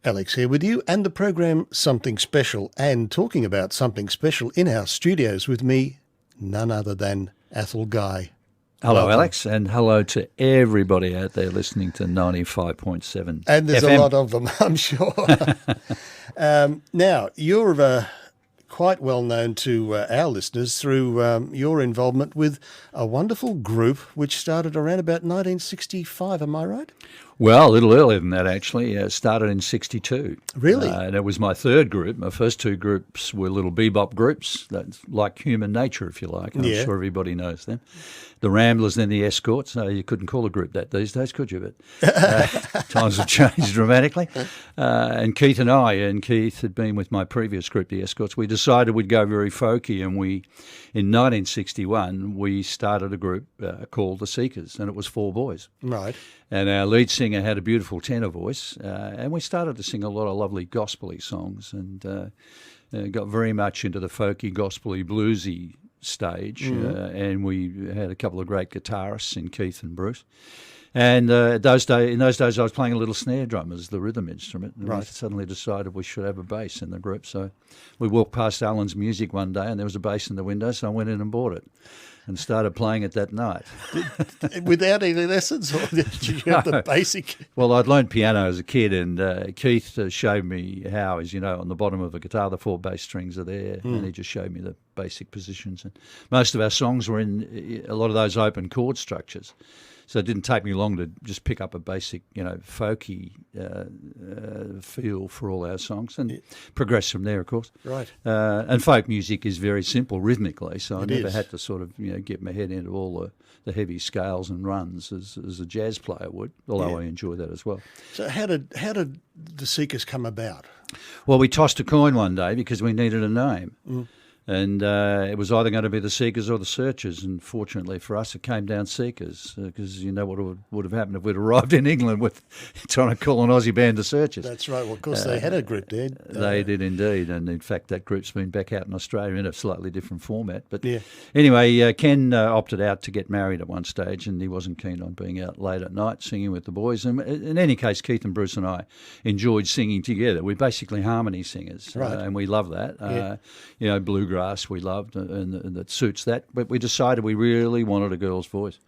Alex here with you and the program Something Special, and talking about something special in our studios with me, none other than Athol Guy. Hello, Welcome. Alex, and hello to everybody out there listening to 95.7 And there's FM. a lot of them, I'm sure. Now, you're quite well known to our listeners through your involvement with a wonderful group which started around about 1965, am I right? Well, a little earlier than that, actually. It started in 62. Really? And it was my third group. My first two groups were little bebop groups, that's like Human Nature, if you like. I'm Yeah. sure everybody knows them. The Ramblers, then the Escorts. No, you couldn't call a group that these days, could you? But times have changed dramatically. And Keith had been with my previous group, the Escorts. We decided we'd go very folky, and in 1961, we started a group called The Seekers, and it was four boys. Right. And our lead singer had a beautiful tenor voice, and we started to sing a lot of lovely gospel-y songs, and got very much into the folky, gospel-y, bluesy stage. And we had a couple of great guitarists in Keith and Bruce. And in those days, I was playing a little snare drum as the rhythm instrument, and Right. we suddenly decided we should have a bass in the group. So we walked past Alan's Music one day, and there was a bass in the window, so I went in and bought it and started playing it that night. Without any lessons, or did you have the basic? Well, I'd learned piano as a kid, and Keith showed me how, as you know, on the bottom of a guitar, the four bass strings are there, and he just showed me the basic positions. And most of our songs were in a lot of those open chord structures. So it didn't take me long to just pick up a basic, folky feel for all our songs, and progress from there, of course. Right. And folk music is very simple rhythmically, so I It never is. had to sort of, get my head into all the heavy scales and runs as a jazz player would, although I enjoy that as well. So how did the Seekers come about? Well, we tossed a coin one day because we needed a name. And it was either going to be the Seekers or the Searchers, and fortunately for us, it came down Seekers, because you know what would have happened if we'd arrived in England with trying to call an Aussie band the Searchers. That's right. Well, of course, they had a group there. They did indeed, and in fact, that group's been back out in Australia in a slightly different format. But Yeah. anyway, Ken opted out to get married at one stage, and he wasn't keen on being out late at night singing with the boys. And in any case, Keith and Bruce and I enjoyed singing together. We're basically harmony singers, Right. and we love that. Bluegrass we loved, and that suits that. But we decided we really wanted a girl's voice.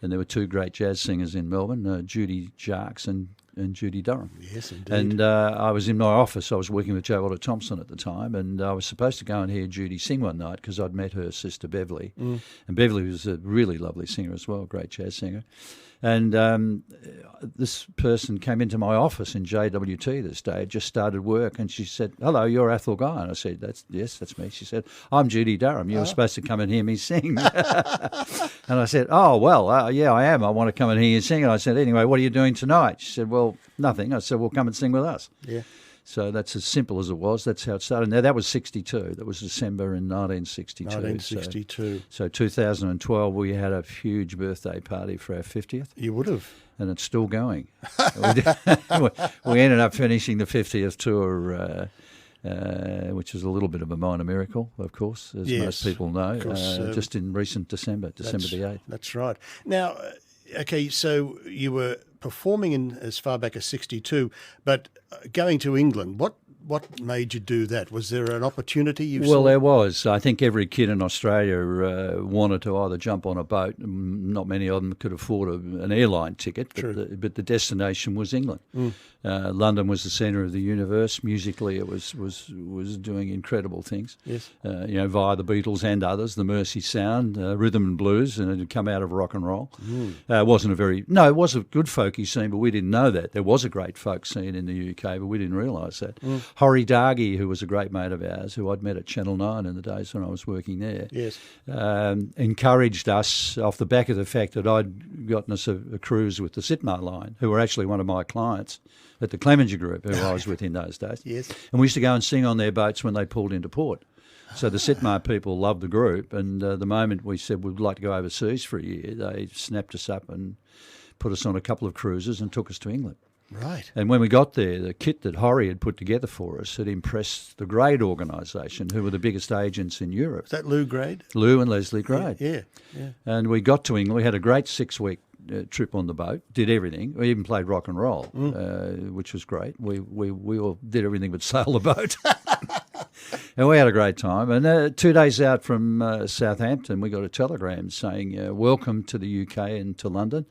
And there were two great jazz singers in Melbourne, Judy Jarks and Judy Durham. Yes, indeed. And I was in my office. I was working with Joe Otto Thompson at the time, and I was supposed to go and hear Judy sing one night because I'd met her sister Beverly. And Beverly was a really lovely singer as well, great jazz singer. And this person came into my office in JWT this day, had just started work, and she said, "Hello, you're Athol Guy." And I said, Yes, that's me. She said, "I'm Judy Durham. You were supposed to come and hear me sing." And I said, "Oh, well, yeah, I am. I want to come and hear you sing." And I said, "Anyway, what are you doing tonight?" She said, "Well, nothing." I said, "Well, come and sing with us." Yeah. So that's as simple as it was. That's how it started. Now, that was 62. That was December in 1962. 1962. So 2012, we had a huge birthday party for our 50th. You would have. And it's still going. We ended up finishing the 50th tour, which was a little bit of a minor miracle, of course, as Yes, most people know, of course, just in recent December the 8th. That's right. Now, okay, so you were performing in as far back as 62, but going to England, what made you do that? Was there an opportunity you saw? Well, there was. I think every kid in Australia wanted to either jump on a boat. Not many of them could afford an airline ticket, but the destination was England. London was the centre of the universe. Musically, it was doing incredible things. Yes. Via the Beatles and others, the Mersey sound, rhythm and blues, and it had come out of rock and roll. It was a good folky scene, but we didn't know that. There was a great folk scene in the UK, but we didn't realise that. Horry Dargy, who was a great mate of ours, who I'd met at Channel 9 in the days when I was working there, Yes. encouraged us off the back of the fact that I'd gotten us a cruise with the Sitmar line, who were actually one of my clients at the Clemenger Group, who I was with in those days. Yes. And we used to go and sing on their boats when they pulled into port. So the Sitmar people loved the group, and the moment we said we'd like to go overseas for a year, they snapped us up and put us on a couple of cruises and took us to England. Right. And when we got there, the kit that Horry had put together for us had impressed the Grade organisation, who were the biggest agents in Europe. Is that Lou Grade? Lou and Leslie Grade. Yeah. And we got to England. We had a great 6-week trip on the boat, did everything. We even played rock and roll, which was great. We all did everything but sail the boat. And we had a great time. And 2 days out from Southampton, we got a telegram saying, welcome to the UK and to London.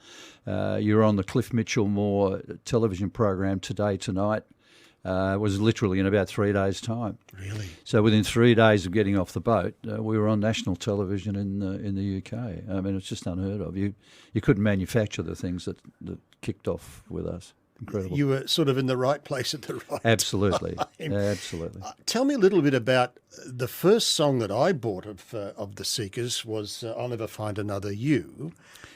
You're on the Cliff Mitchell Moore television program Today Tonight. It was literally in about 3 days' time. Really? So within 3 days of getting off the boat, we were on national television in the UK. I mean, it's just unheard of. You couldn't manufacture the things that kicked off with us. Incredible. You were sort of in the right place at the right Absolutely. time. Absolutely. Tell me a little bit about the first song that I bought of the Seekers was I'll Never Find Another You.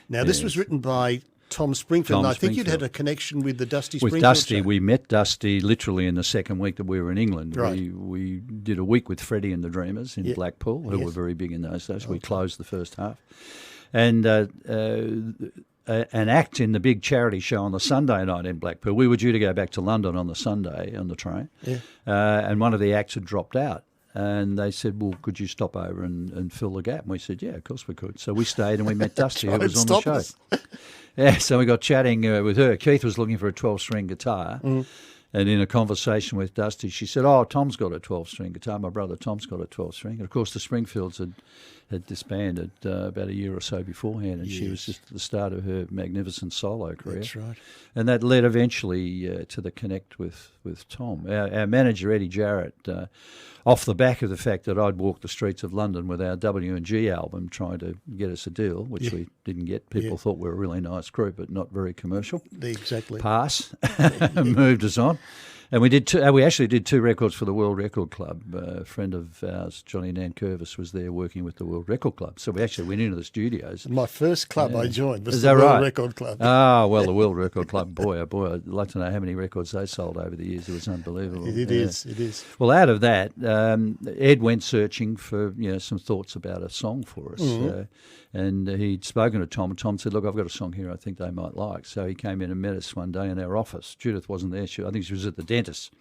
Now, this was written by Tom Springfield, and I think you'd had a connection with the Dusty Springfield With Dusty, show. we met Dusty literally in the second week that we were in England. Right. We did a week with Freddie and the Dreamers in Blackpool, who were very big in those days. We closed the first half. And an act in the big charity show on the Sunday night in Blackpool. We were due to go back to London on the Sunday on the train, and one of the acts had dropped out. And they said, well, could you stop over and fill the gap? And we said, yeah, of course we could. So we stayed and we met Dusty, who was on the show. Yeah, so we got chatting with her. Keith was looking for a 12-string guitar. And in a conversation with Dusty, she said, oh, Tom's got a 12-string guitar. My brother Tom's got a 12-string. And, of course, the Springfields had disbanded about a year or so beforehand, and she was just at the start of her magnificent solo career. That's right. And that led eventually to the connect with Tom. Our manager, Eddie Jarrett, off the back of the fact that I'd walked the streets of London with our W&G album trying to get us a deal, which we didn't get. People thought we were a really nice group, but not very commercial. Exactly. Pass. Moved us on. And we actually did 2 records for the World Record Club. A friend of ours, Johnny Nankervis, was there working with the World Record Club. So we actually went into the studios. My first club I joined was Is the that World right? Record Club. Ah, well, the World Record Club, boy, oh boy, I'd like to know how many records they sold over the years. It was unbelievable. It is. Well, out of that, Ed went searching for some thoughts about a song for us. And he'd spoken to Tom, and Tom said, look, I've got a song here I think they might like. So he came in and met us one day in our office. Judith wasn't there. I think she was at the dentist.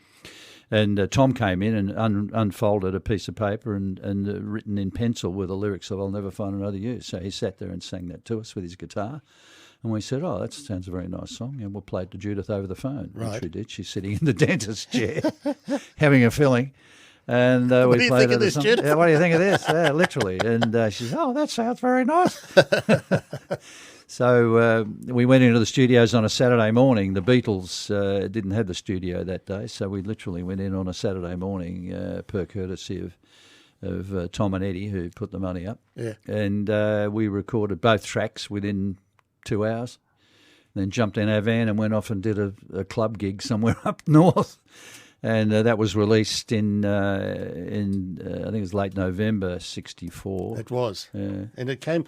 And Tom came in and unfolded a piece of paper and written in pencil with the lyrics of I'll Never Find Another You. So he sat there and sang that to us with his guitar. And we said, oh, that sounds a very nice song. And we'll play it to Judith over the phone, which we did. She's sitting in the dentist's chair having a filling. And what do you think of this, Judith? Yeah, what do you think of this? Yeah, literally. And she said, oh, that sounds very nice. So we went into the studios on a Saturday morning. The Beatles didn't have the studio that day, so we literally went in on a Saturday morning per courtesy of Tom and Eddie, who put the money up. Yeah. And we recorded both tracks within 2 hours, then jumped in our van and went off and did a club gig somewhere up north. And that was released in I think it was late November '64. It was, and it came.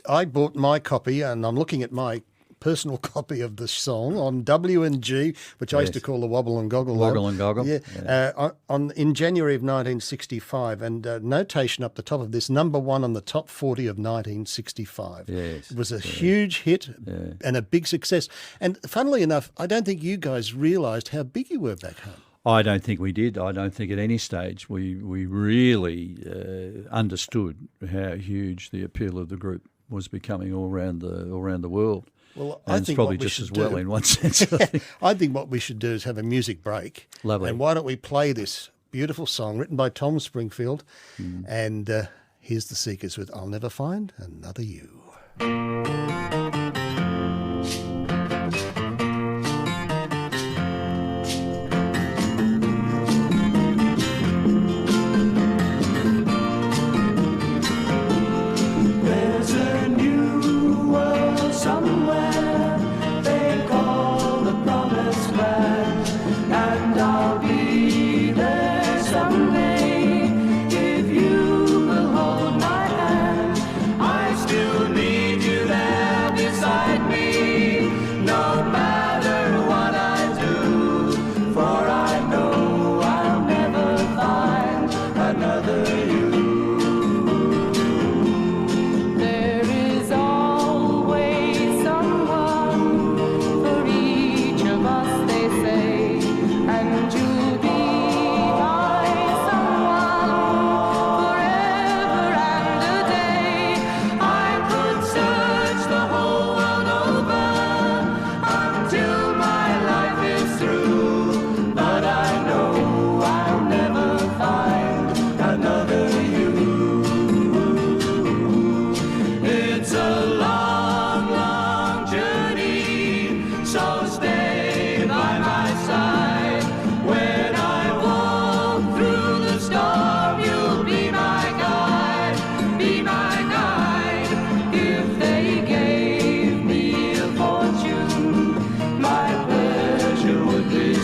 I bought my copy, and I'm looking at my personal copy of the song on W&G, which I used to call the Wobble and Goggle. Woggle and Goggle. Yeah. In January of 1965, and notation up the top of this, number 1 on the top 40 of 1965. Yes. It was a huge hit and a big success. And funnily enough, I don't think you guys realised how big you were back home. I don't think we did. I don't think at any stage we really understood how huge the appeal of the group was becoming all around the world. Well, and I it's think probably what we just should as well do, in one sense. I think what we should do is have a music break. Lovely. And why don't we play this beautiful song written by Tom Springfield? And here's the Seekers with I'll Never Find Another You. And you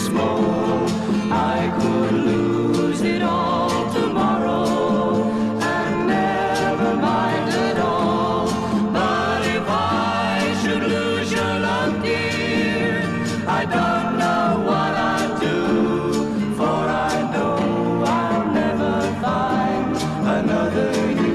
small. I could lose it all tomorrow and never mind at all. But if I should lose your love, dear, I don't know what I'd do, for I know I'll never find another you.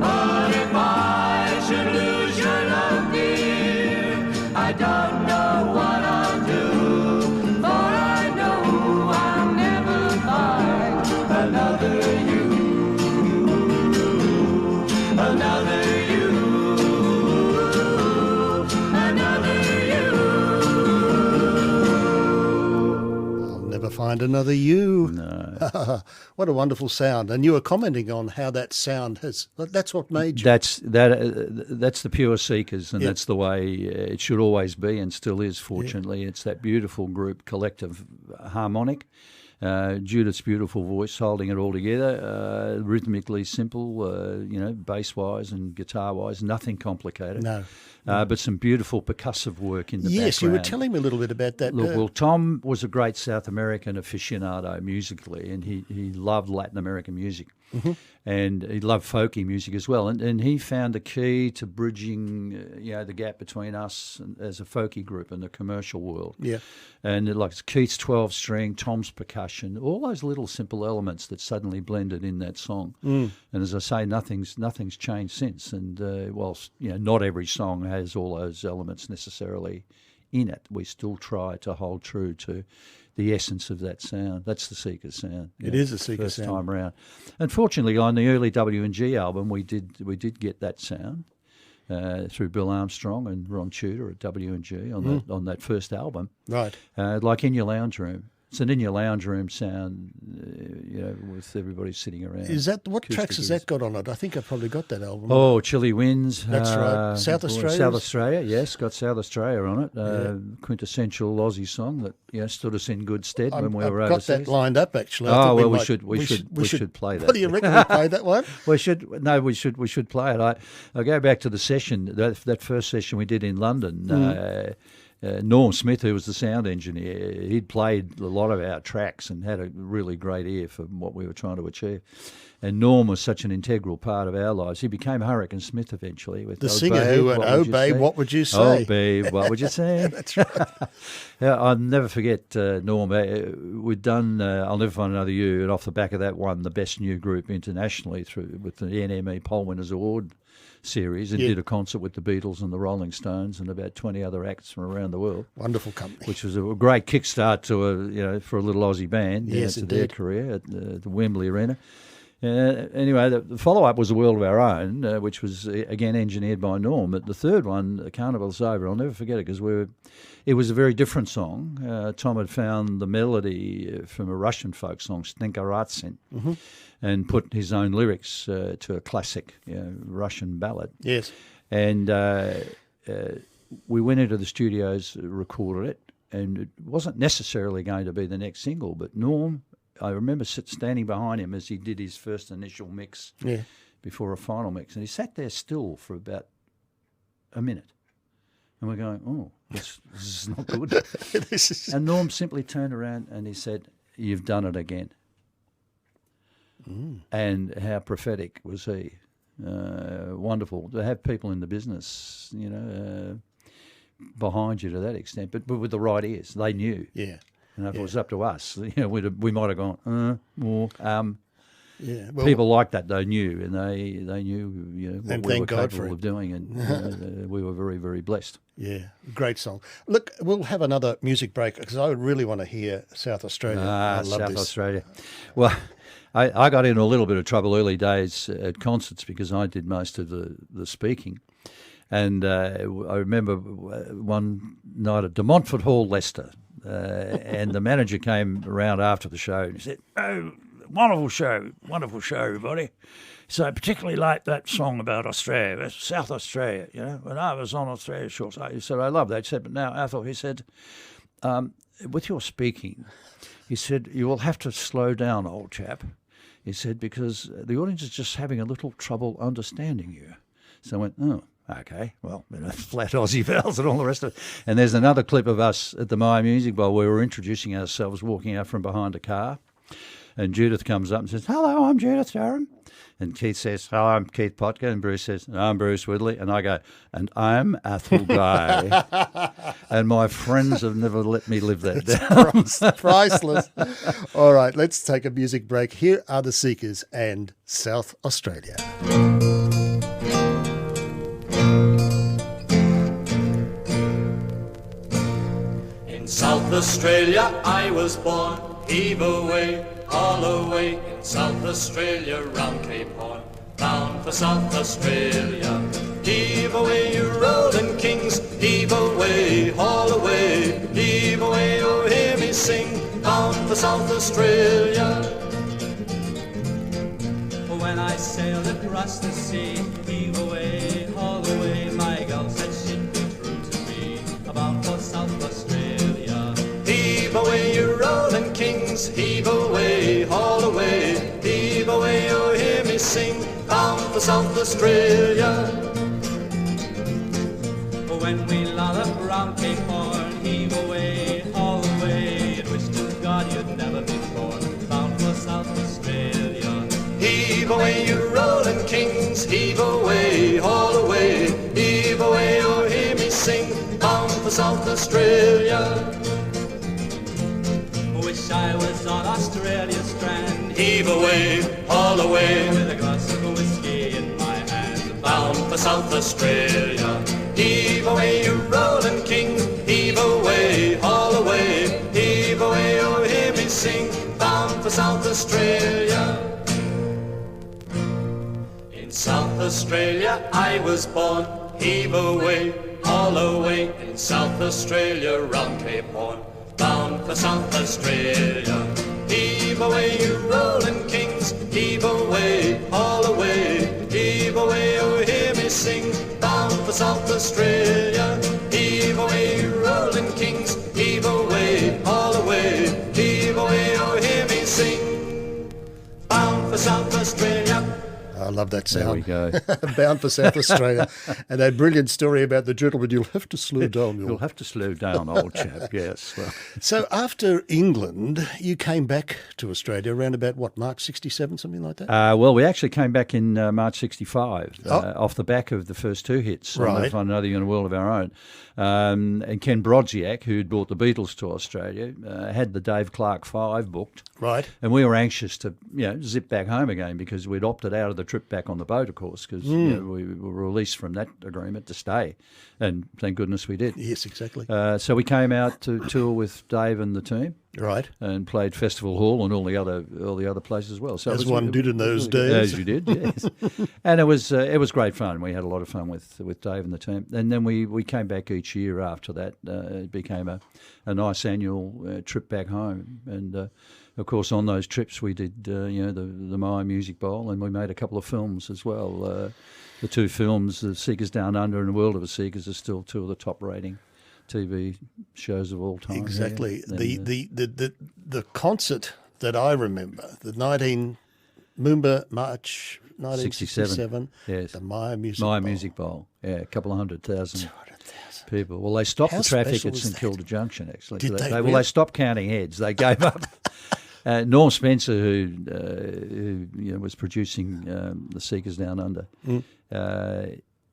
But if I should lose your love, dear, I don't know what I'll do, for I know I'll never find another you, another you, another you. I'll never find another you. No. What a wonderful sound. And you were commenting on how that sound has, that's what made you. That's the pure Seekers, and Yep. that's the way it should always be, and still is. Fortunately, it's that beautiful group, collective harmonic. Judith's beautiful voice holding it all together, rhythmically simple, bass wise and guitar wise, nothing complicated. No. But some beautiful percussive work in the background. Yes, you were telling me a little bit about that. Look, well, Tom was a great South American aficionado musically, and he loved Latin American music. Mm-hmm. And he loved folky music as well. And he found the key to bridging the gap between us as a folky group and the commercial world. Yeah. And like Keith's 12-string, Tom's percussion, all those little simple elements that suddenly blended in that song. And as I say, nothing's changed since. And whilst not every song has all those elements necessarily in it, we still try to hold true to the essence of that sound. That's the Seekers sound. It is a Seekers first sound. time around. Unfortunately, on the early W&G album, we did get that sound through Bill Armstrong and Ron Tudor at W&G on that first album. Right. Like In Your Lounge Room. It's an In Your Lounge Room sound, with everybody sitting around. Is that, what Acoustic tracks has guitars. that got on it? I think I probably got that album. Oh, Chilly Winds. That's right. South Australia? South Australia, yes, got South Australia on it. Quintessential Aussie song that stood us in good stead when we were I've got overseas. that lined up actually. I Oh think well, we should play that. What do you reckon? We play that one? We should play it. I go back to the session, that first session we did in London. Norm Smith, who was the sound engineer, he'd played a lot of our tracks and had a really great ear for what we were trying to achieve. And Norm was such an integral part of our lives. He became Hurricane Smith eventually. With The Oh, singer Babe, who went, what "Oh, would you babe, say? what would you say?" Oh, babe, what would you say? That's right. Yeah, I'll never forget Norm. We'd done I'll Never Find Another You, and off the back of that won the best new group internationally with the NME Poll Winners Award series, and did a concert with the Beatles and the Rolling Stones and about 20 other acts from around the world. Wonderful company. Which was a great kickstart to for a little Aussie band Yes, to their indeed. career at the Wembley Arena. Anyway, the follow-up was A World of Our Own, which was, again, engineered by Norm. But the third one, Carnival's Over, I'll never forget it because it was a very different song. Tom had found the melody from a Russian folk song, Stenkaratsin, and put his own lyrics to a classic Russian ballad. Yes. And we went into the studios, recorded it, and it wasn't necessarily going to be the next single, but Norm, I remember standing behind him as he did his first initial mix before a final mix, and he sat there still for about a minute. And we're going, oh, this is not good. And Norm simply turned around and he said, "You've done it again." And how prophetic was he? Wonderful to have people in the business, behind you to that extent, but with the right ears. They knew. Yeah. And if it was up to us, we might have gone, more. Yeah. Well, People like that, they knew, and they knew what And we were thank God for capable it. of doing, and we were very, very blessed. yeah, great song. Look, we'll have another music break because I really want to hear South Australia. I love South this. Australia. Well, I got into a little bit of trouble early days at concerts because I did most of the speaking. And I remember one night at De Montfort Hall, Leicester, and the manager came around after the show and he said, "Oh, wonderful show, everybody. So I particularly like that song about Australia, South Australia, you know. When I was on Australia shores, he said, I love that. He said, but now, Athol, he said, with your speaking, he said, you will have to slow down, old chap. He said, because the audience is just having a little trouble understanding you. So I went, oh, okay, well, flat Aussie vowels and all the rest of it. And there's another clip of us at the My Music Bowl where we were introducing ourselves, walking out from behind a car. And Judith comes up and says, hello, I'm Judith Durham. And Keith says, hello, I'm Keith Potker. And Bruce says, I'm Bruce Woodley. And I go, and I'm Athol Guy. And my friends have never let me live that down. Priceless. All right, let's take a music break. Here are the Seekers and South Australia. In South Australia I was born, heave away, all away. In South Australia round Cape Horn, bound for South Australia. Heave away, you rolling kings, heave away, haul away. Heave away, oh hear me sing, bound for South Australia. When I sailed across the sea, heave away, haul away. My girl said she'd be true to me, bound for South Australia. Heave away, you rolling kings, heave away, haul away. Heave away, oh hear me sing, bound for South Australia. When we lollop round Cape Horn, heave away, haul away. You'd wish to God you'd never been born, bound for South Australia. Heave away, you rolling kings, heave away, haul away. Heave away, oh hear me sing, bound for South Australia. Wish I was on Australia's strand. Heave away, haul away, with a glass of whiskey in my hand, bound for South Australia. Heave away, you rolling king, heave away, haul away. Heave away, oh hear me sing, bound for South Australia. In South Australia I was born, heave away, haul away. In South Australia round Cape Horn, bound for South Australia. Heave away, you rolling kings, heave away, haul away. Heave away, oh hear me sing, bound for South Australia. Heave away, you rolling kings, heave away, haul away. Heave away, oh hear me sing, bound for South Australia. I love that There we sound. go. Bound for South Australia. And that brilliant story about the gentleman, you'll have to slow down. You'll have to slow down, old chap, yes. Well, So after England, you came back to Australia around about, what, March 67, something like that? well, we actually came back in March 65 Oh. off the back of the first two hits Right. on Another You in a World of Our Own. And Ken Brodziak, who'd brought the Beatles to Australia, had the Dave Clark 5 booked. Right. And we were anxious to, zip back home again because we'd opted out of the trip back on the boat, of course, because we were released from that agreement to stay. And thank goodness we did. Yes, exactly. So we came out to tour with Dave and the team Right. and played Festival Hall and all the other places as well. So As it was- one did in those days. As you did, yes. And it was great fun. We had a lot of fun with Dave and the team. And then we came back each year after that. It became a nice annual trip back home. And of course, on those trips we did the My Music Bowl, and we made a couple of films as well. The two films, The Seekers Down Under and The World of the Seekers, are still two of the top rating TV shows of all time. Exactly. Yeah. And, The concert that I remember, the March 1967, yes. the My Music My Bowl. Music Bowl, yeah, a couple of 100,000 200,000. people. Well, they stopped How the traffic special at was St that? Kilda Junction, actually. Did they Well, really? they stopped counting heads. They gave up. Norm Spencer, who was producing The Seekers Down Under,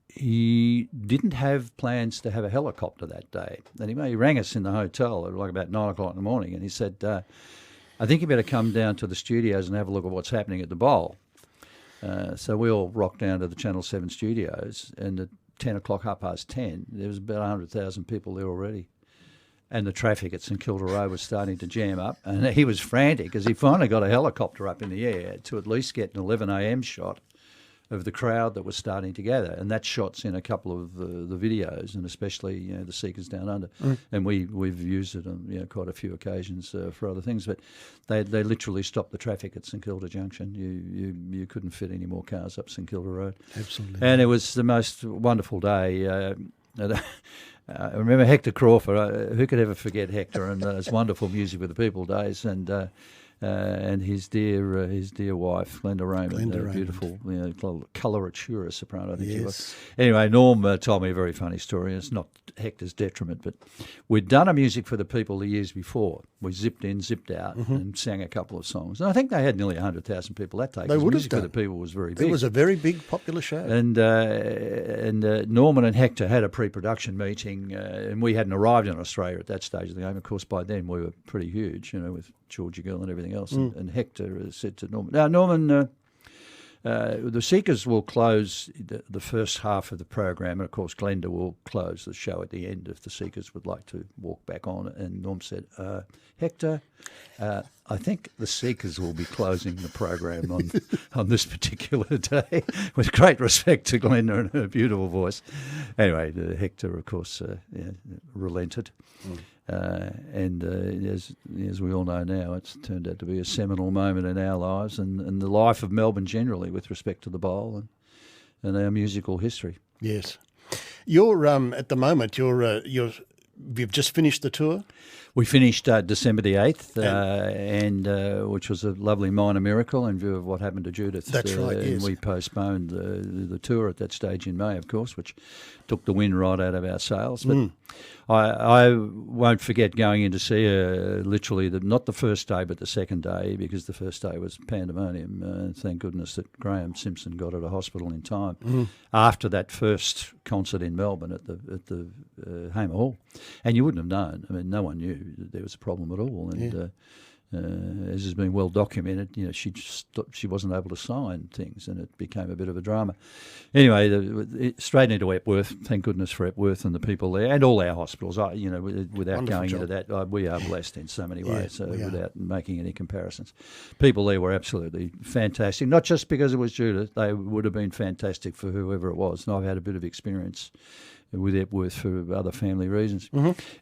he didn't have plans to have a helicopter that day. Anyway, he rang us in the hotel at like about 9 o'clock in the morning, and he said, I think you better come down to the studios and have a look at what's happening at the bowl. So we all rocked down to the Channel 7 studios, and at 10 o'clock, 10:30, there was about 100,000 people there already. And the traffic at St Kilda Road was starting to jam up, and he was frantic because he finally got a helicopter up in the air to at least get an 11 a.m. shot of the crowd that was starting to gather, and that shot's in a couple of the videos, and especially the Seekers Down Under, and we've used it on quite a few occasions for other things. But they literally stopped the traffic at St Kilda Junction. You couldn't fit any more cars up St Kilda Road. Absolutely, and it was the most wonderful day. I remember Hector Crawford. Who could ever forget Hector and his wonderful Music with the People days, and his dear wife, Glenda Raymond, beautiful, coloratura soprano, I think she was. Anyway, Norm told me a very funny story. It's not Hector's detriment, but we'd done a Music for the People the years before. We zipped in, zipped out, and sang a couple of songs. And I think they had nearly 100,000 people that day. They would Music have for the People was very big. It was a very big, popular show. And Norman and Hector had a pre-production meeting, and we hadn't arrived in Australia at that stage of the game. Of course, by then we were pretty huge, with Georgia Girl and everything else. And Hector said to Norman, "Now, Norman, the Seekers will close the first half of the program, and of course Glenda will close the show at the end if the Seekers would like to walk back on." And Norm said, "Hector, I think the Seekers will be closing the program on this particular day," with great respect to Glenda and her beautiful voice. Anyway, Hector, of course, relented. And as we all know now, it's turned out to be a seminal moment in our lives and the life of Melbourne generally with respect to the bowl and our musical history. Yes. You're at the moment you've just finished the tour. We finished December the 8th, and which was a lovely minor miracle in view of what happened to Judith. That's right, yes. And we postponed the tour at that stage in May, of course, which took the wind right out of our sails. But I won't forget going in to see her literally, not the first day, but the second day, because the first day was pandemonium. Thank goodness that Graham Simpson got her to hospital in time after that first concert in Melbourne at the Hamer Hall. And you wouldn't have known. I mean, no one knew that there was a problem at all. And as has been well documented, she wasn't able to sign things, and it became a bit of a drama. Anyway, straight into Epworth. Thank goodness for Epworth and the people there, and all our hospitals. Without Wonderful going job. into that, we are blessed in so many ways. Without making any comparisons, people there were absolutely fantastic. Not just because it was Judith; they would have been fantastic for whoever it was. And I've had a bit of experience with Epworth for other family reasons.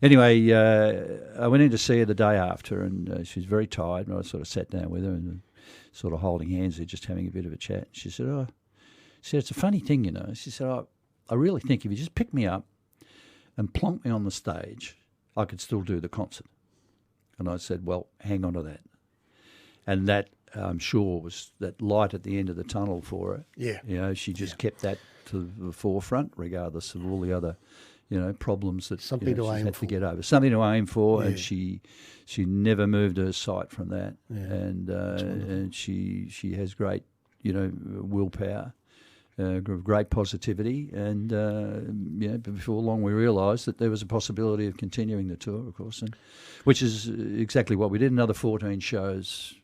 Anyway, I went in to see her the day after, and she was very tired, and I sort of sat down with her and sort of holding hands there, just having a bit of a chat. She said, it's a funny thing, She said, I really think if you just pick me up and plonk me on the stage, I could still do the concert. And I said, well, hang on to that. And that, I'm sure, was that light at the end of the tunnel for her. Yeah. She just kept that to the forefront, regardless of all the other, problems that Something to she's aim had for. to get over. Something to aim for, Yeah. and she never moved her sight from that. Yeah. And she has great, willpower. Great positivity, and before long we realised that there was a possibility of continuing the tour, of course, and which is exactly what we did. Another 14 shows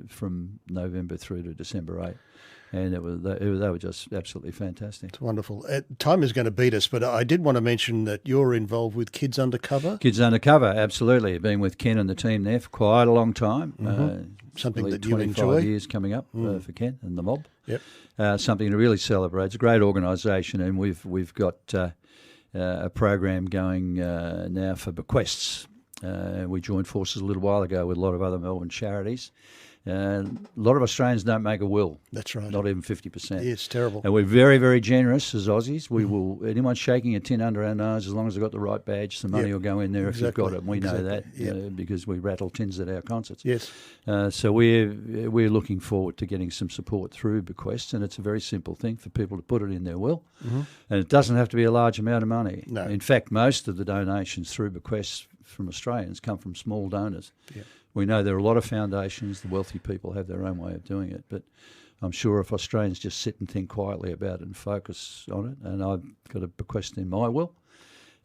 from November through to December 8, and they were just absolutely fantastic. It's wonderful. Time is going to beat us, but I did want to mention that you're involved with Kids Undercover. Kids Undercover, absolutely. Been with Ken and the team there for quite a long time. Something that you 25 enjoy. years coming up for Ken and the mob. Yep. Something to really celebrate. It's a great organisation, and we've got a program going now for bequests. We joined forces a little while ago with a lot of other Melbourne charities. A lot of Australians don't make a will. That's right. Not even 50%. Yeah, it's terrible. And we're very, very generous as Aussies. We will, anyone shaking a tin under our nose, as long as they've got the right badge, the money will go in there if you've got it. And we know that because we rattle tins at our concerts. Yes. So we're looking forward to getting some support through bequests, and it's a very simple thing for people to put it in their will. And it doesn't have to be a large amount of money. No. In fact, most of the donations through bequests from Australians come from small donors. Yep. We know there are a lot of foundations, the wealthy people have their own way of doing it, but I'm sure if Australians just sit and think quietly about it and focus on it, and I've got a bequest in my will,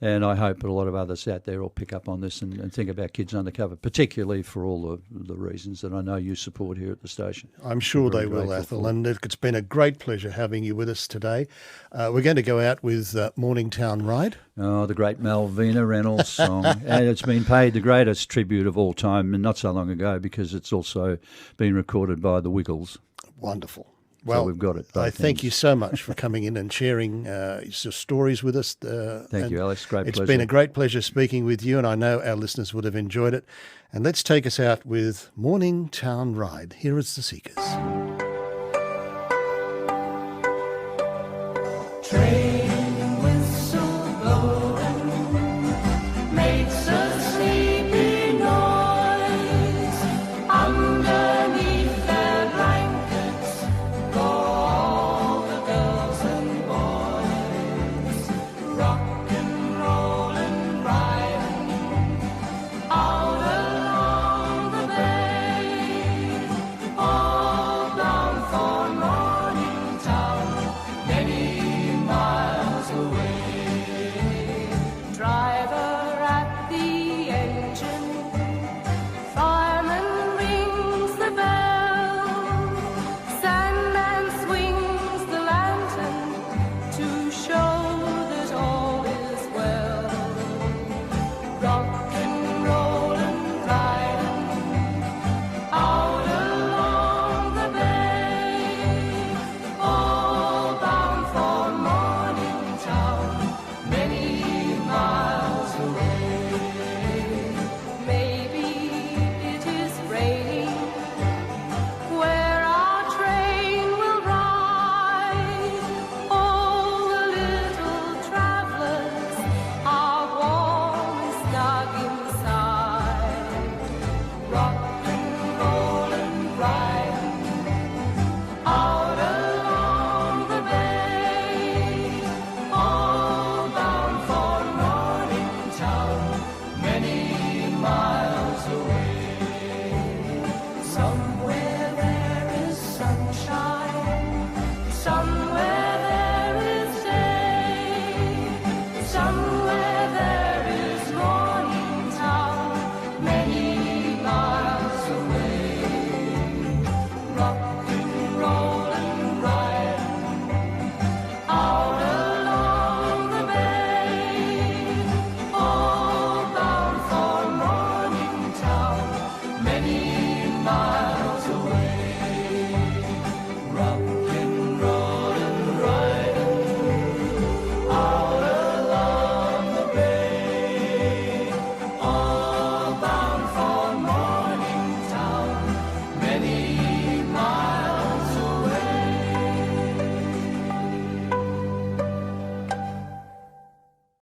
and I hope that a lot of others out there will pick up on this and think about Kids Undercover, particularly for all the reasons that I know you support here at the station. I'm sure they Very will, grateful Athol, for. and it's been a great pleasure having you with us today. We're going to go out with Morningtown Ride. Oh, the great Malvina Reynolds song. And it's been paid the greatest tribute of all time, and not so long ago, because it's also been recorded by the Wiggles. Wonderful. Well, so we've got it. I thank you so much for coming in and sharing your stories with us. Thank you, Alex. Great pleasure. It's been a great pleasure speaking with you, and I know our listeners would have enjoyed it. And let's take us out with Morning Town Ride. Here is the Seekers.